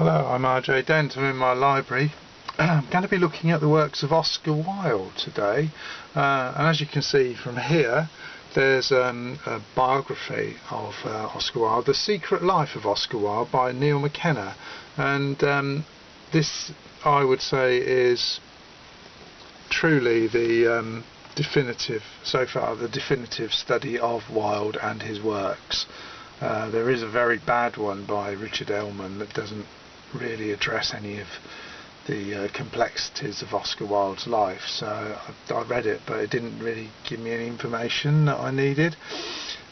Hello, I'm R J Dent. I'm in my library. I'm going to be looking at the works of Oscar Wilde today, and as you can see from here, there's a biography of Oscar Wilde, The Secret Life of Oscar Wilde by Neil McKenna, and this, I would say, is truly the definitive, so far, the definitive study of Wilde and his works. There is a very bad one by Richard Ellman that doesn't really address any of the complexities of Oscar Wilde's life, so I read it, but it didn't really give me any information that I needed.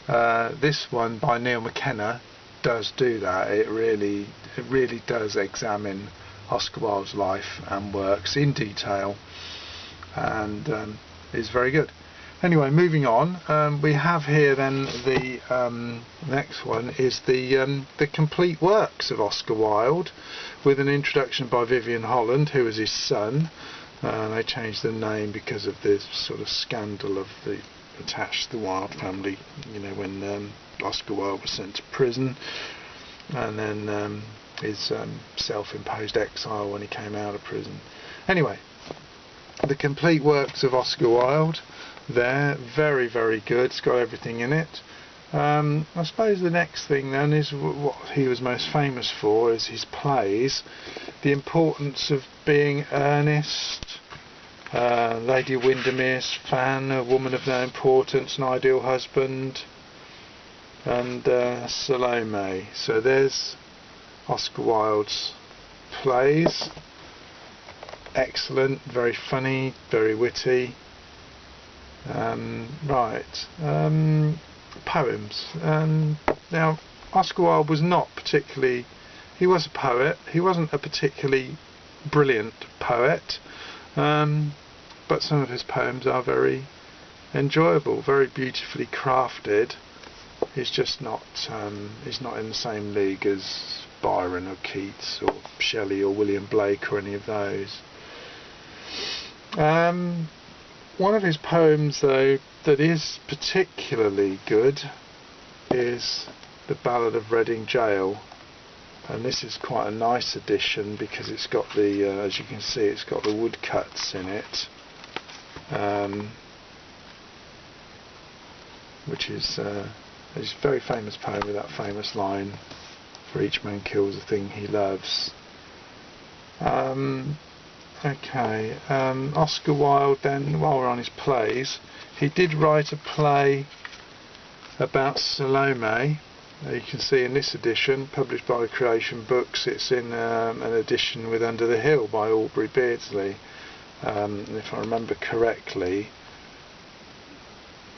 This one by Neil McKenna does do that. It really does examine Oscar Wilde's life and works in detail, and is very good. Anyway, moving on, we have here then the next one is the complete works of Oscar Wilde, with an introduction by Vivian Holland, who was his son. They changed the name because of this sort of scandal of the attached to the Wilde family, you know, when Oscar Wilde was sent to prison, and then his self-imposed exile when he came out of prison. Anyway, the complete works of Oscar Wilde. There, very, very good. It's got everything in it. I suppose the next thing then is what he was most famous for is his plays. The Importance of Being Earnest, Lady Windermere's Fan, A Woman of No Importance, An Ideal Husband, and Salome. So there's Oscar Wilde's plays. Excellent, very funny, very witty. Poems. Now, Oscar Wilde was not particularly, he was a poet, he wasn't a particularly brilliant poet, but some of his poems are very enjoyable, very beautifully crafted. He's just not, he's not in the same league as Byron or Keats or Shelley or William Blake or any of those. One of his poems, though, that is particularly good is The Ballad of Reading Gaol, and this is quite a nice edition because it's got the, as you can see, it's got the woodcuts in it, which is a very famous poem with that famous line, "For each man kills the thing he loves." Okay, Oscar Wilde then, while we're on his plays, he did write a play about Salome. You can see in this edition, published by Creation Books, it's in an edition with Under the Hill by Aubrey Beardsley. And if I remember correctly,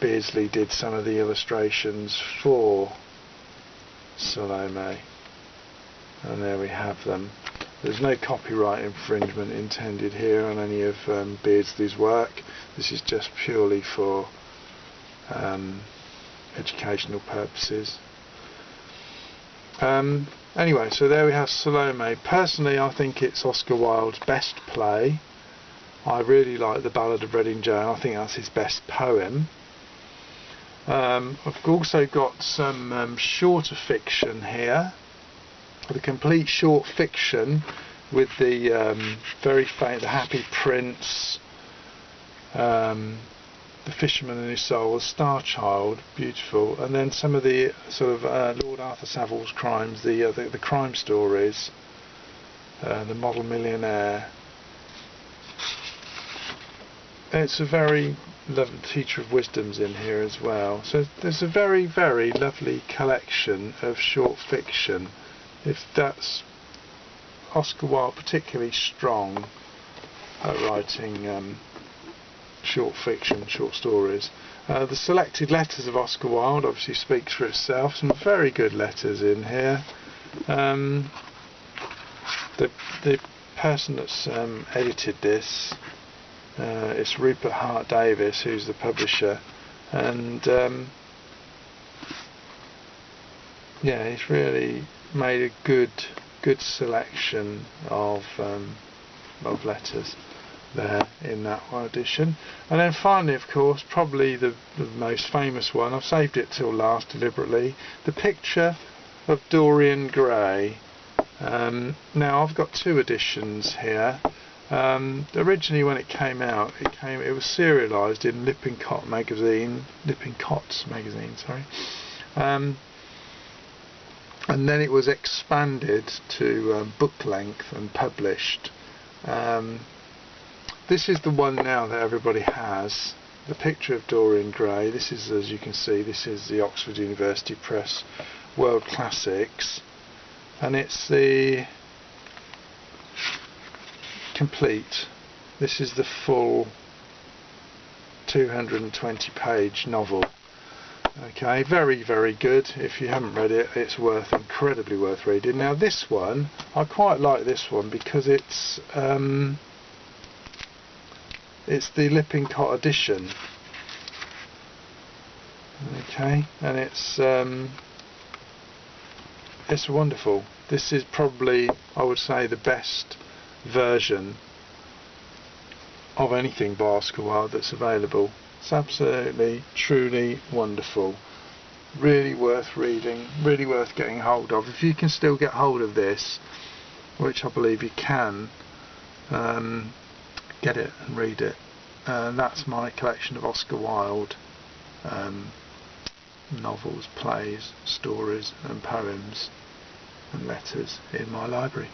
Beardsley did some of the illustrations for Salome. And there we have them. There's no copyright infringement intended here on any of Beardsley's work. This is just purely for educational purposes. Anyway, so there we have Salome. Personally, I think it's Oscar Wilde's best play. I really like The Ballad of Reading Gaol. I think that's his best poem. I've also got some shorter fiction here. The complete short fiction with the very famous The Happy Prince, The Fisherman and His Soul, The Star Child, beautiful, and then some of the sort of Lord Arthur Savile's crimes, the crime stories, The Model Millionaire. It's a very lovely Teacher of Wisdom's in here as well. So there's a very, very lovely collection of short fiction. If that's Oscar Wilde, particularly strong at writing short fiction, short stories. The selected letters of Oscar Wilde obviously speaks for itself. Some very good letters in here. The person that's edited this, it's Rupert Hart Davis, who's the publisher, and yeah, he's really made a good selection of letters there in that one edition. And then finally, of course, probably the most famous one, I've saved it till last deliberately, The Picture of Dorian Gray, Now I've got two editions here. Originally when it came out, it was serialised in Lippincott's magazine, sorry. And then it was expanded to book length and published. This is the one now that everybody has. The picture of Dorian Gray. This is, as you can see, this is the Oxford University Press World Classics, and it's the complete. This is the full 220 page novel. Okay, very, very good. If you haven't read it, it's incredibly worth reading. Now this one, I quite like this one because it's the Lippincott edition. Okay, and it's wonderful. This is probably, I would say, the best version of anything by Oscar Wilde that's available. It's absolutely, truly wonderful. Really worth reading, really worth getting hold of. If you can still get hold of this, which I believe you can, get it and read it. That's my collection of Oscar Wilde novels, plays, stories and poems and letters in my library.